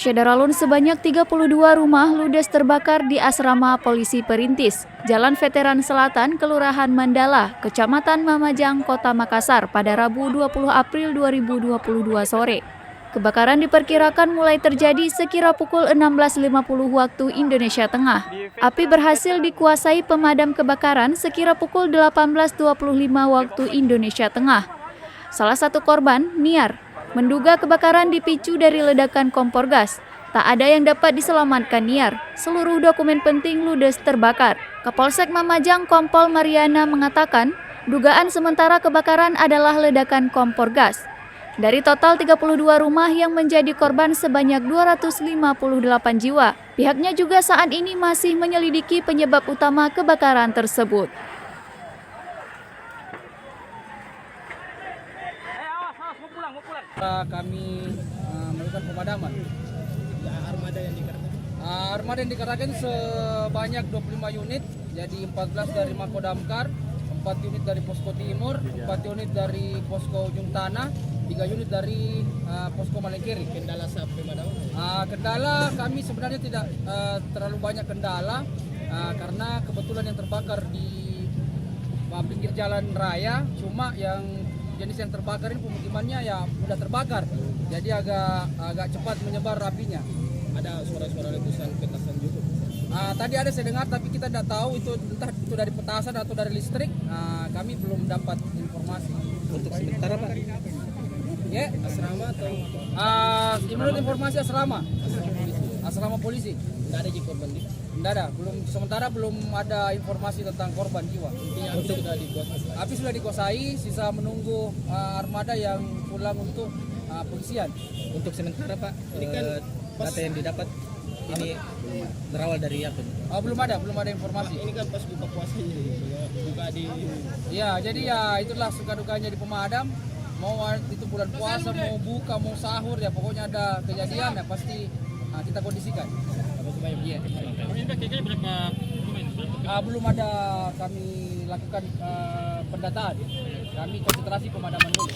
Syederalun sebanyak 32 rumah ludes terbakar di asrama polisi Perintis, Jalan Veteran Selatan, Kelurahan Mandala, Kecamatan Mamajang, Kota Makassar pada Rabu 20 April 2022 sore. Kebakaran diperkirakan mulai terjadi sekira pukul 16.50 waktu Indonesia Tengah. Api berhasil dikuasai pemadam kebakaran sekira pukul 18.25 waktu Indonesia Tengah. Salah satu korban, Niar, menduga kebakaran dipicu dari ledakan kompor gas. Tak ada yang dapat diselamatkan Niar. Seluruh dokumen penting ludes terbakar. Kapolsek Mamajang Kompol Mariana mengatakan, dugaan sementara kebakaran adalah ledakan kompor gas. Dari total 32 rumah yang menjadi korban sebanyak 258 jiwa. Pihaknya juga saat ini masih menyelidiki penyebab utama kebakaran tersebut. Kami melakukan pemadaman. Armada yang dikerahkan sebanyak 25 unit, jadi 14 dari Mako Damkar, 4 unit dari Posko Timur, 4 unit dari Posko Ujung Tanah, 3 unit dari Posko Malengkiri. Kendala saat pemadaman? Kendala kami sebenarnya tidak terlalu banyak kendala, karena kebetulan yang terbakar di pinggir jalan raya, cuma yang jenis yang terbakar ini pemukimannya ya sudah terbakar, jadi agak cepat menyebar apinya. Ada suara-suara letusan petasan juga. Tadi ada saya dengar, tapi kita tidak tahu itu entah itu dari petasan atau dari listrik. Kami belum dapat informasi. Untuk sementara Pak? Ya, asrama atau? Menurut informasi asrama polisi. Tidak ada korban? Tidak ada, sementara belum ada informasi tentang korban jiwa. Api sudah dikuasai, sisa menunggu armada yang pulang untuk polisian. Untuk sementara Pak, ini kan data yang didapat ini berawal dari apa? Belum ada informasi. Ini kan pas buka puasa buka di. Ya, jadi ya itulah suka dukanya di pemadam. Mau itu bulan puasa, mau buka, mau sahur, ya pokoknya ada kejadian ya pasti kita kondisikan. Iya. Belum ada kami lakukan pendataan. Kami konsentrasi pemadaman dulu.